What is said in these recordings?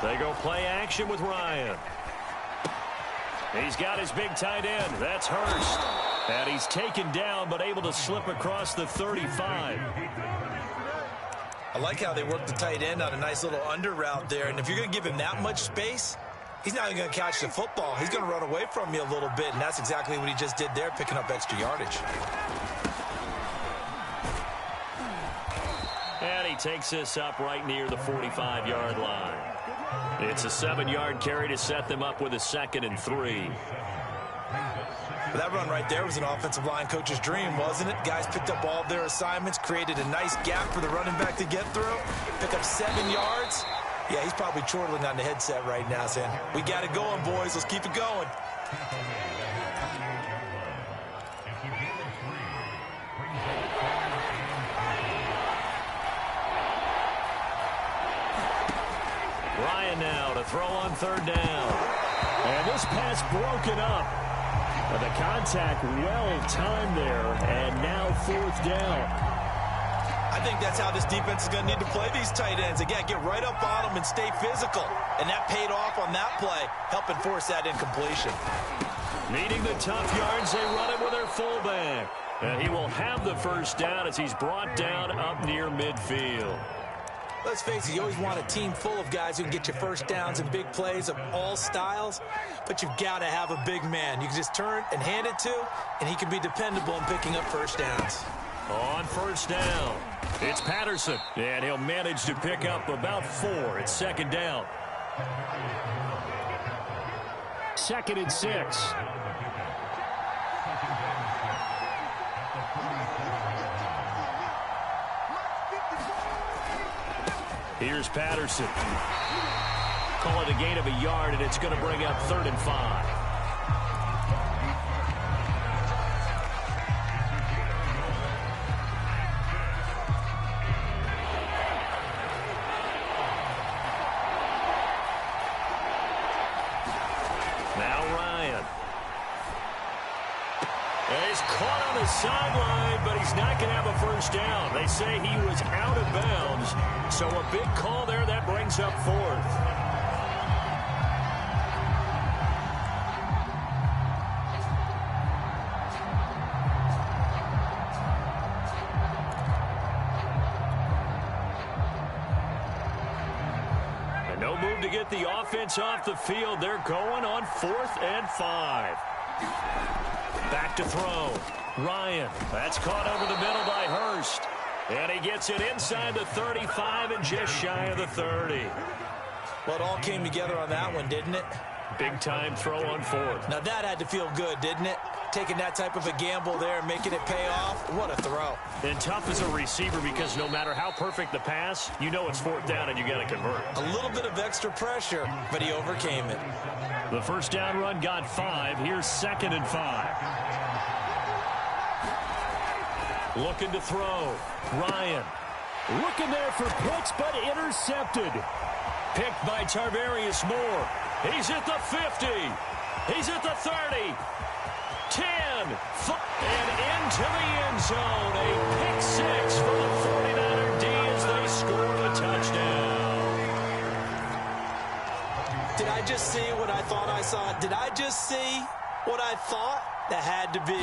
They go play action with Ryan. He's got his big tight end. That's Hurst. And he's taken down but able to slip across the 35. I like how they work the tight end on a nice little under route there. And if you're going to give him that much space, he's not even going to catch the football. He's going to run away from you a little bit, and that's exactly what he just did there, picking up extra yardage. And he takes this up right near the 45-yard line. It's a 7-yard carry to set them up with a 2nd and 3. That run right there was an offensive line coach's dream, wasn't it? Guys picked up all of their assignments, created a nice gap for the running back to get through, pick up 7 yards. Yeah, he's probably chortling on the headset right now saying, we got it going, boys. Let's keep it going. Ryan now to throw on 3rd down. And this pass broken up. But the contact well-timed there, and now 4th down. I think that's how this defense is going to need to play these tight ends. Again, get right up on them and stay physical. And that paid off on that play, helping force that incompletion. Needing the tough yards, they run it with their fullback. And he will have the 1st down as he's brought down up near midfield. Let's face it, you always want a team full of guys who can get you 1st downs and big plays of all styles, but you've got to have a big man you can just turn and hand it to, and he can be dependable in picking up 1st downs. On 1st down, it's Patterson, and he'll manage to pick up about 4. It's 2nd down. 2nd and 6. Here's Patterson. Call it a gain of a yard, and it's going to bring up 3rd and 5. Now Ryan. And he's caught on the sideline, but he's not going to have a 1st down. They say he was out of bounds. So a big call there that brings up 4th. And no move to get the offense off the field. They're going on 4th and 5. Back to throw. Ryan. That's caught over the middle by Hurst. And he gets it inside the 35 and just shy of the 30. Well, it all came together on that one, didn't it? Big-time throw on 4th. Now, that had to feel good, didn't it? Taking that type of a gamble there and making it pay off. What a throw. And tough as a receiver because no matter how perfect the pass, you know it's 4th down and you got to convert. A little bit of extra pressure, but he overcame it. The 1st down run got 5. Here's 2nd and 5. Looking to throw. Ryan. Looking there for picks, but intercepted. Picked by Tarvarius Moore. He's at the 50. He's at the 30. 10. And into the end zone. A pick 6 for the 49er D as they score a touchdown. Did I just see what I thought I saw? Did I just see what I thought? That had to be.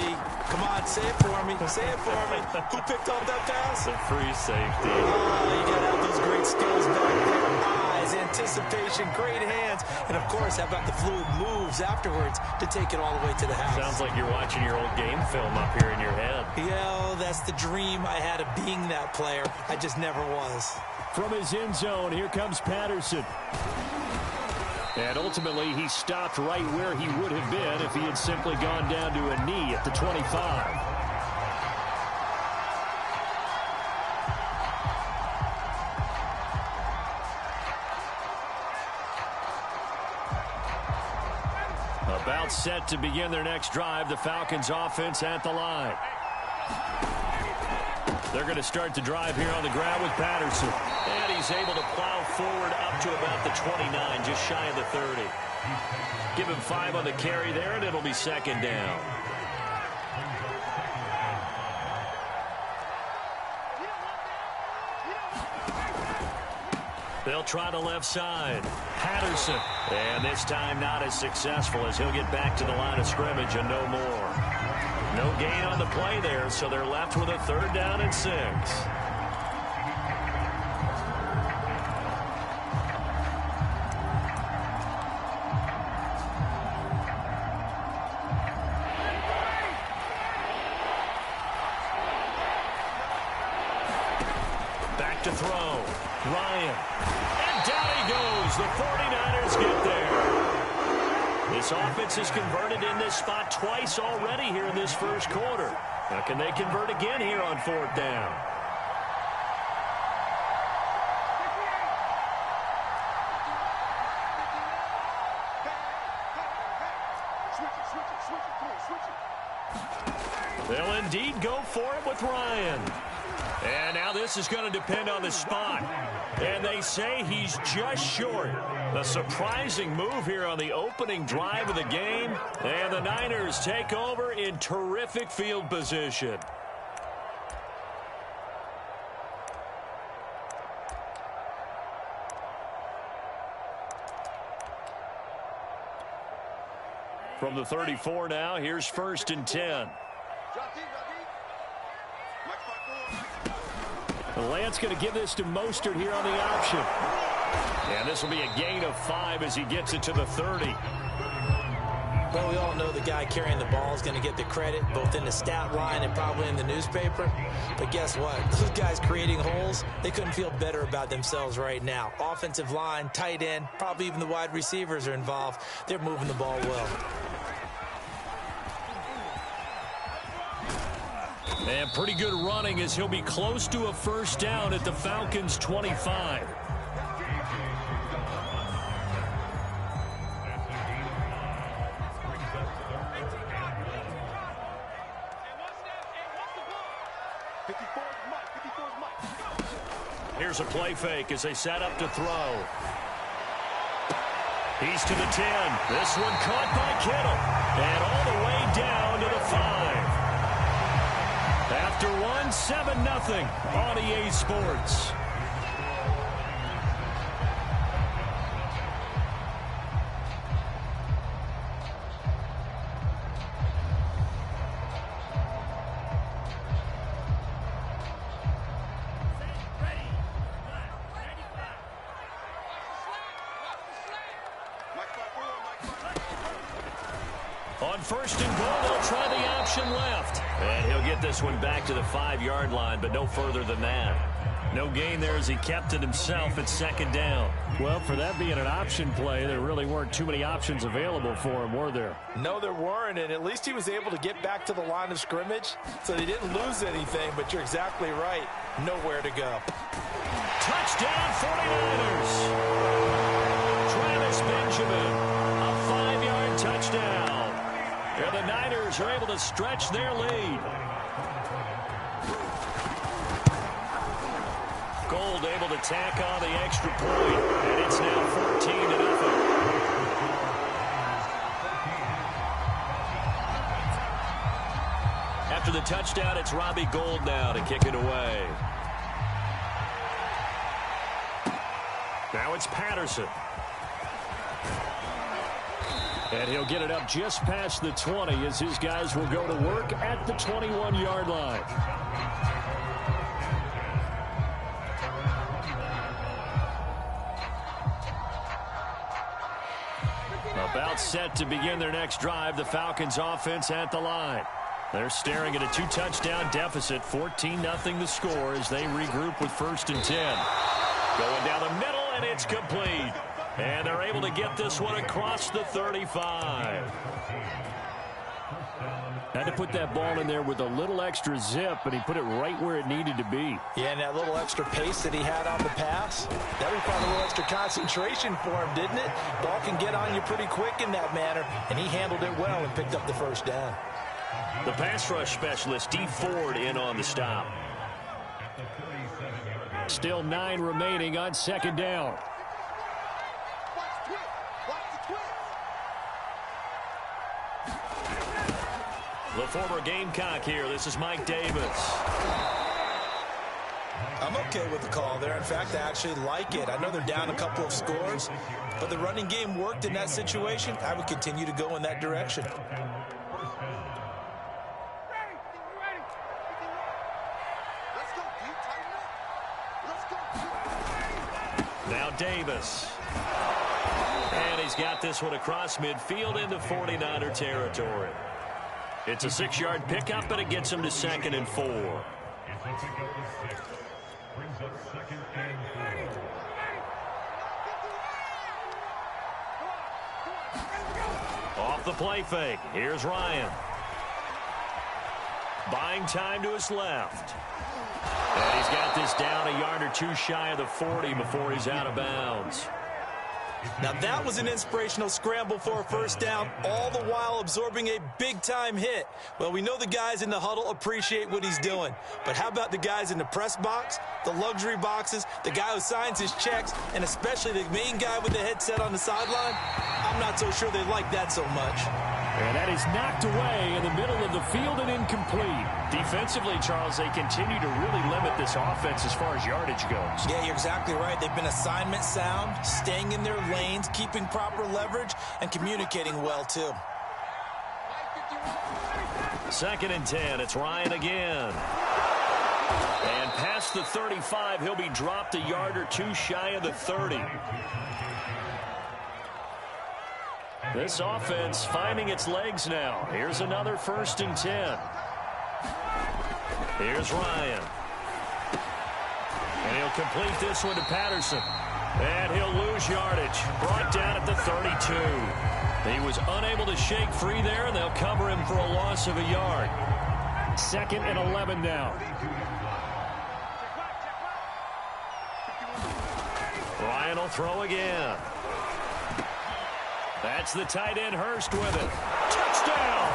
Come on, say it for me. Say it for me. Who picked up that pass? The free safety. Oh, you got to have those great skills back there. Eyes, anticipation, great hands. And, of course, how about the fluid moves afterwards to take it all the way to the house? Sounds like you're watching your old game film up here in your head. Yeah, that's the dream I had of being that player. I just never was. From his end zone, here comes Patterson. And ultimately, he stopped right where he would have been if he had simply gone down to a knee at the 25. About set to begin their next drive, the Falcons offense at the line. They're going to start the drive here on the ground with Patterson. And he's able to plow forward up to about the 29, just shy of the 30. Give him 5 on the carry there, and it'll be 2nd down. They'll try the left side. Patterson. And this time not as successful as he'll get back to the line of scrimmage and no more. No gain on the play there, so they're left with a 3rd down and 6. Back to throw. Ryan. And down he goes. The 49ers get there. This offense has converted in this spot twice already here in this first quarter. Now, can they convert again here on 4th down? They'll indeed go for it with Ryan. And now this is going to depend on the spot. And they say he's just short. A surprising move here on the opening drive of the game. And the Niners take over in terrific field position. From the 34 now, here's 1st and 10. Lance going to give this to Mostert here on the option. And this will be a gain of 5 as he gets it to the 30. Well, we all know the guy carrying the ball is going to get the credit, both in the stat line and probably in the newspaper. But guess what? Those guys creating holes, they couldn't feel better about themselves right now. Offensive line, tight end, probably even the wide receivers are involved. They're moving the ball well. And pretty good running as he'll be close to a 1st down at the Falcons' 25. Here's a play fake as they set up to throw. He's to the 10. This one caught by Kittle. And all the way down to the 5. After one, 7-0 on EA Sports. On 1st and goal, they'll try the option left. And he'll get this one back to the 5-yard line, but no further than that. No gain there as he kept it himself at 2nd down. Well, for that being an option play, there really weren't too many options available for him, were there? No, there weren't, and at least he was able to get back to the line of scrimmage, so they didn't lose anything, but you're exactly right. Nowhere to go. Touchdown, 49ers! Travis Benjamin, a 5-yard touchdown. And the Niners are able to stretch their lead. Gold able to tack on the extra point, and it's now 14-0. After the touchdown, it's Robbie Gould now to kick it away. Now it's Patterson. And he'll get it up just past the 20 as his guys will go to work at the 21-yard line. About set to begin their next drive, the Falcons offense at the line. They're staring at a 2-touchdown deficit, 14-0 the score as they regroup with 1st and 10. Going down the middle, and it's complete. And they're able to get this one across the 35. Had to put that ball in there with a little extra zip, and he put it right where it needed to be. Yeah, and that little extra pace that he had on the pass, that required a little extra concentration for him, didn't it? Ball can get on you pretty quick in that manner, and he handled it well and picked up the 1st down. The pass rush specialist, D. Ford, in on the stop. Still 9 remaining on 2nd down. The former Gamecock here. This is Mike Davis. I'm okay with the call there. In fact, I actually like it. I know they're down a couple of scores, but the running game worked in that situation. I would continue to go in that direction. Now Davis. And he's got this one across midfield into 49er territory. It's a 6-yard pickup, but it gets him to 2nd and 4. Off the play fake. Here's Ryan. Buying time to his left. And he's got this down a yard or two shy of the 40 before he's out of bounds. Now that was an inspirational scramble for a first down, all the while absorbing a big-time hit. Well, we know the guys in the huddle appreciate what he's doing. But how about the guys in the press box, the luxury boxes, the guy who signs his checks, and especially the main guy with the headset on the sideline? I'm not so sure they like that so much. And that is knocked away in the middle of the field and incomplete. Defensively, Charles, they continue to really limit this offense as far as yardage goes. Yeah, you're exactly right. They've been assignment sound, staying in their lanes, keeping proper leverage, and communicating well, too. 2nd and 10. It's Ryan again. And past the 35, he'll be dropped a yard or two shy of the 30. This offense finding its legs now. Here's another 1st and 10. Here's Ryan. And he'll complete this one to Patterson. And he'll lose yardage. Brought down at the 32. He was unable to shake free there, and they'll cover him for a loss of a yard. 2nd and 11 now. Ryan will throw again. That's the tight end, Hurst, with it. Touchdown!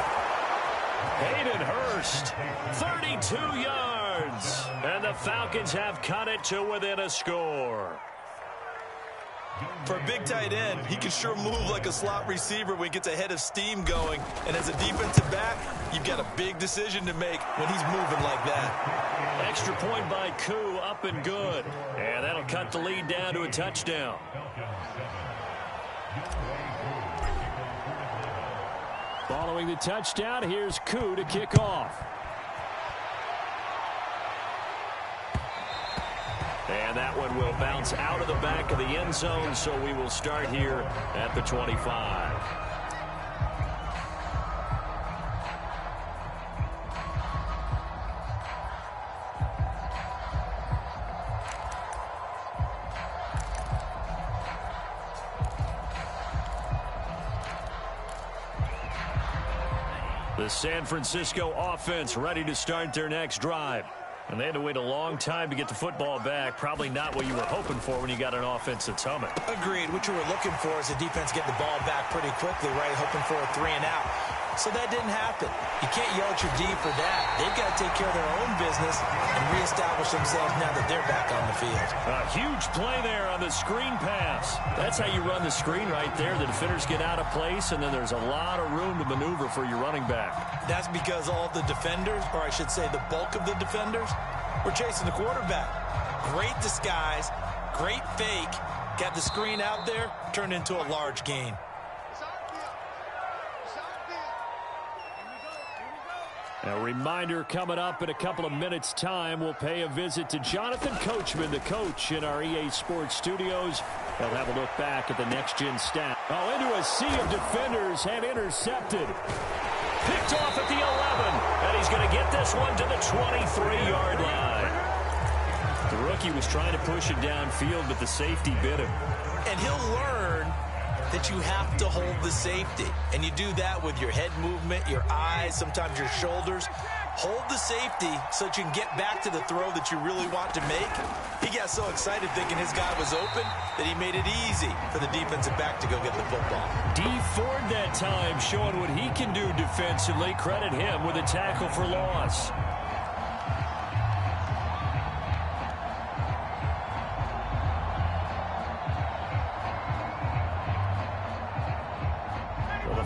Hayden Hurst, 32 yards. And the Falcons have cut it to within a score. For a big tight end, he can sure move like a slot receiver when he gets a head of steam going. And as a defensive back, you've got a big decision to make when he's moving like that. Extra point by Koo, up and good. And that'll cut the lead down to a touchdown. Following the touchdown, here's Koo to kick off. And that one will bounce out of the back of the end zone, so we will start here at the 25. The San Francisco offense ready to start their next drive. And they had to wait a long time to get the football back. Probably not what you were hoping for when you got an offense that's humming. Agreed. What you were looking for is the defense get the ball back pretty quickly, right? Hoping for a 3 and out. So that didn't happen. You can't yell at your D for that. They've got to take care of their own business and reestablish themselves now that they're back on the field. A huge play there on the screen pass. That's how you run the screen right there. The defenders get out of place, and then there's a lot of room to maneuver for your running back. That's because all the defenders, or I should say the bulk of the defenders, were chasing the quarterback. Great disguise, great fake. Got the screen out there, turned into a large gain. A reminder coming up in a couple of minutes' time. We'll pay a visit to Jonathan Coachman, the coach in our EA Sports studios. He'll have a look back at the next-gen stat. Oh, into a sea of defenders and intercepted. Picked off at the 11, and he's going to get this one to the 23-yard line. The rookie was trying to push it downfield, but the safety bit him. And he'll learn that you have to hold the safety. And you do that with your head movement, your eyes, sometimes your shoulders. Hold the safety so that you can get back to the throw that you really want to make. He got so excited thinking his guy was open that he made it easy for the defensive back to go get the football. D. Ford that time showing what he can do defensively. Credit him with a tackle for loss.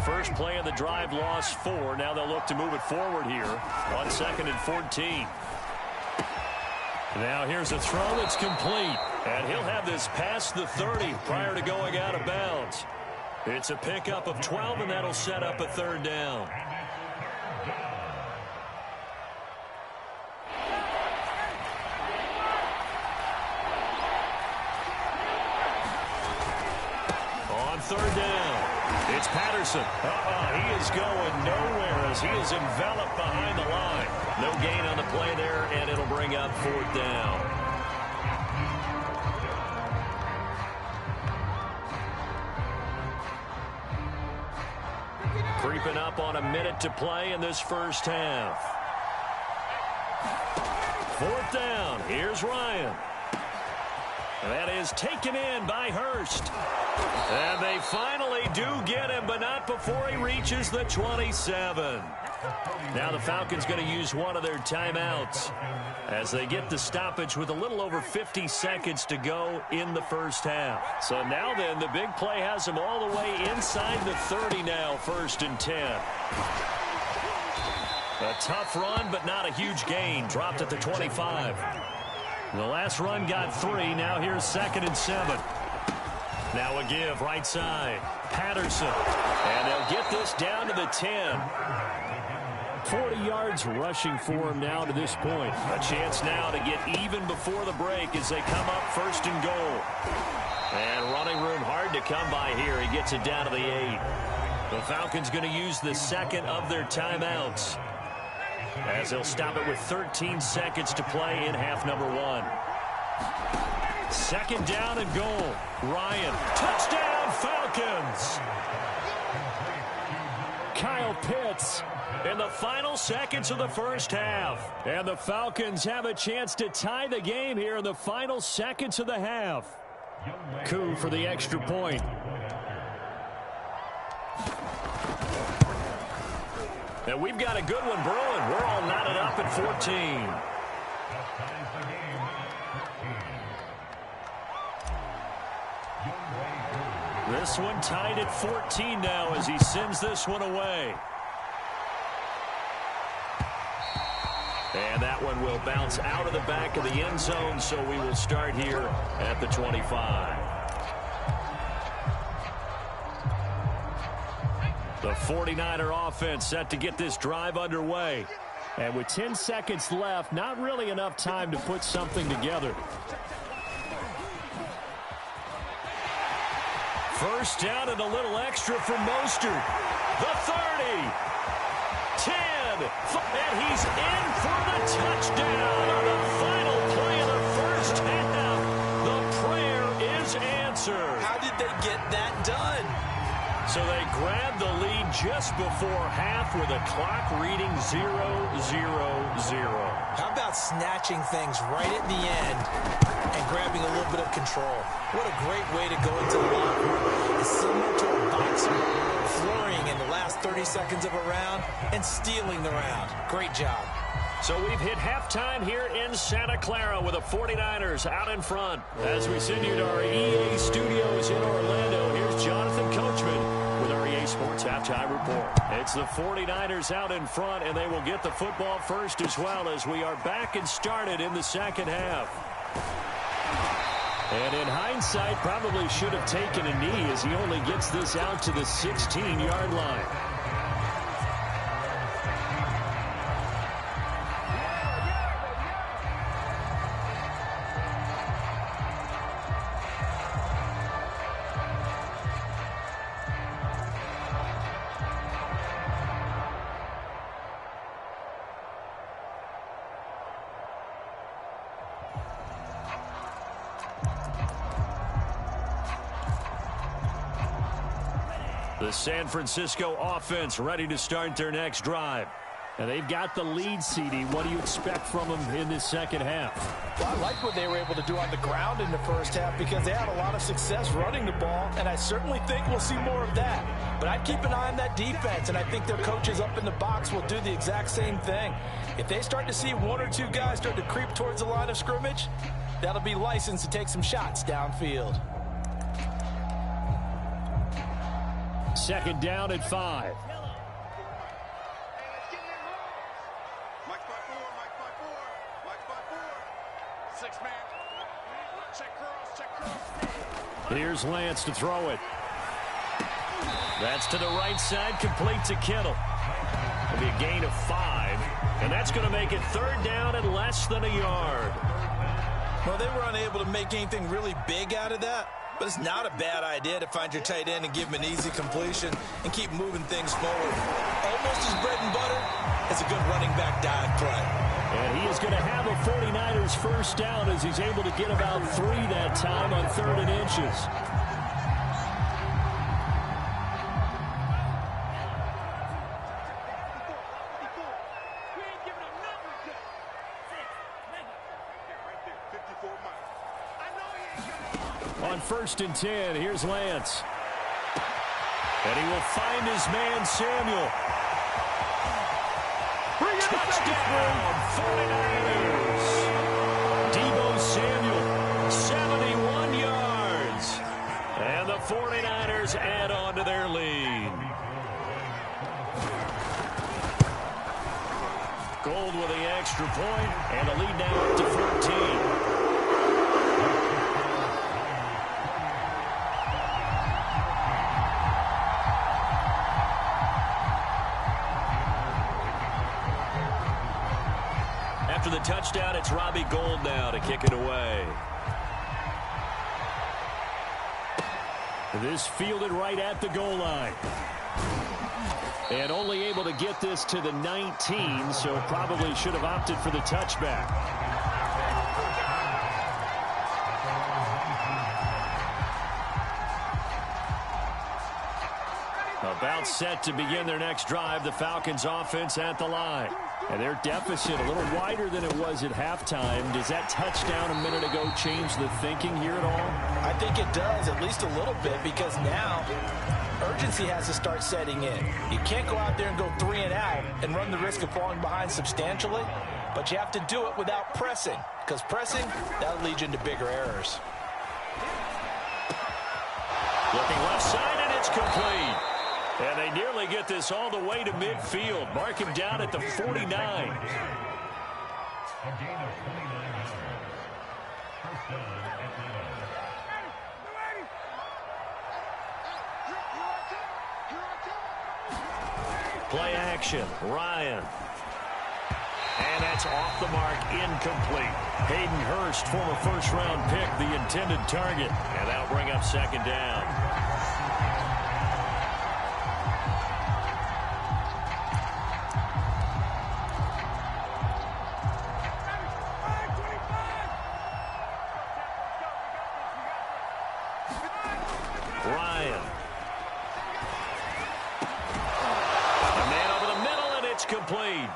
First play of the drive, lost 4. Now they'll look to move it forward here on 2nd and 14. Now here's a throw that's complete. And he'll have this past the 30 prior to going out of bounds. It's a pickup of 12, and that'll set up a third down. On third down, it's Patterson. He is going nowhere as he is enveloped behind the line. No gain on the play there, and it'll bring up fourth down. Creeping up on a minute to play in this first half. Fourth down. Here's Ryan. That is taken in by Hurst. And they finally do get him, but not before he reaches the 27. Now the Falcons going to use one of their timeouts as they get the stoppage with a little over 50 seconds to go in the first half. So now then, the big play has them all the way inside the 30 now, 1st and 10. A tough run, but not a huge gain. Dropped at the 25. The last run got 3. Now here's 2nd and 7. Now a give right side. Patterson. And they'll get this down to the 10. 40 yards rushing for him now to this point. A chance now to get even before the break as they come up 1st and goal. And running room hard to come by here. He gets it down to the 8. The Falcons going to use the second of their timeouts as they'll stop it with 13 seconds to play in half number 1. 2nd down and goal. Ryan. Touchdown Falcons. Kyle Pitts in the final seconds of the first half. And the Falcons have a chance to tie the game here in the final seconds of the half. Coup for the extra point. And we've got a good one brewing. We're all knotted up at 14. This one tied at 14 now as he sends this one away. And that one will bounce out of the back of the end zone, so we will start here at the 25. The 49er offense set to get this drive underway. And with 10 seconds left, not really enough time to put something together. First down and a little extra for Mostert. The 30. 10. And he's in for the touchdown on the final play of the first half. The prayer is answered. How did they get that done? So they grabbed the lead just before half with a clock reading 0-0-0. How about snatching things right at the end and grabbing a little bit of control? What a great way to go into the locker room. It's similar to a boxer flurrying in the last 30 seconds of a round and stealing the round. Great job. So we've hit halftime here in Santa Clara with the 49ers out in front. As we send you to our EA studios in Orlando, here's Jonathan Coachman with our EA Sports Halftime Report. It's the 49ers out in front, and they will get the football first as well as we are back and started in the second half. And in hindsight, probably should have taken a knee as he only gets this out to the 16-yard line. The San Francisco offense ready to start their next drive. And they've got the lead, CD. What do you expect from them in this second half? Well, I like what they were able to do on the ground in the first half because they had a lot of success running the ball, and I certainly think we'll see more of that. But I'd keep an eye on that defense, and I think their coaches up in the box will do the exact same thing. If they start to see one or two guys start to creep towards the line of scrimmage, that'll be licensed to take some shots downfield. Second down at 5. Here's Lance to throw it. That's to the right side, complete to Kittle. It'll be a gain of 5, and that's going to make it 3rd down and less than a yard. Well, they were unable to make anything really big out of that, but it's not a bad idea to find your tight end and give him an easy completion and keep moving things forward. Almost as bread and butter as a good running back dive play. And he is going to have a 49ers first down as he's able to get about 3 that time on 3rd and inches. On 1st and 10, here's Lance. And he will find his man, Samuel. Touchdown, 49ers. Deebo Samuel, 71 yards. And the 49ers add on to their lead. Gold with the extra point, and the lead now up to 14. After the touchdown, it's Robbie Gould now to kick it away. This fielded right at the goal line. And only able to get this to the 19, so probably should have opted for the touchback. About set to begin their next drive, the Falcons offense at the line. And their deficit a little wider than it was at halftime. Does that touchdown a minute ago change the thinking here at all? I think it does, at least a little bit, because now urgency has to start setting in. You can't go out there and go 3 and out and run the risk of falling behind substantially, but you have to do it without pressing, because pressing, that'll lead you into bigger errors. Looking left side, and it's complete. And they nearly get this all the way to midfield. Mark him down at the 49. Play action, Ryan. And that's off the mark, incomplete. Hayden Hurst, former first-round pick, the intended target. And that'll bring up 2nd down. Ryan. A man over the middle, and it's complete.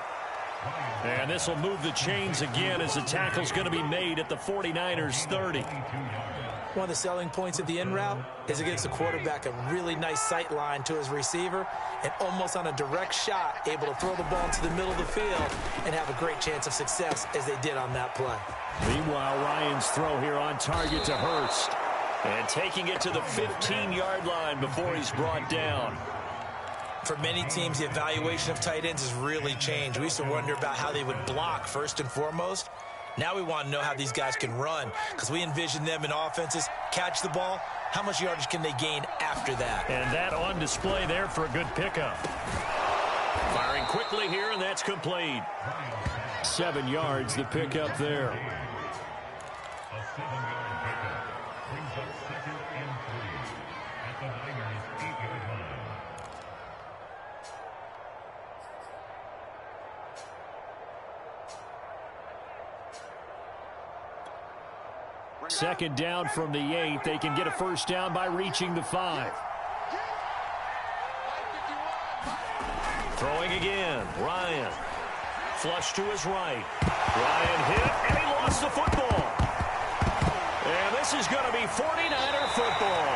And this will move the chains again as the tackle's going to be made at the 49ers 30. One of the selling points of the in route is it gives the quarterback a really nice sight line to his receiver and almost on a direct shot able to throw the ball into the middle of the field and have a great chance of success as they did on that play. Meanwhile, Ryan's throw here on target to Hurst. And taking it to the 15-yard line before he's brought down. For many teams, the evaluation of tight ends has really changed. We used to wonder about how they would block first and foremost. Now we want to know how these guys can run, because we envision them in offenses catch the ball. How much yardage can they gain after that? And that on display there for a good pickup. Firing quickly here, and that's complete. 7 yards, the pickup there. Second down from the 8. They can get a first down by reaching the 5. Throwing again. Ryan. Flush to his right. Ryan hit, and he lost the football. And this is going to be 49er football.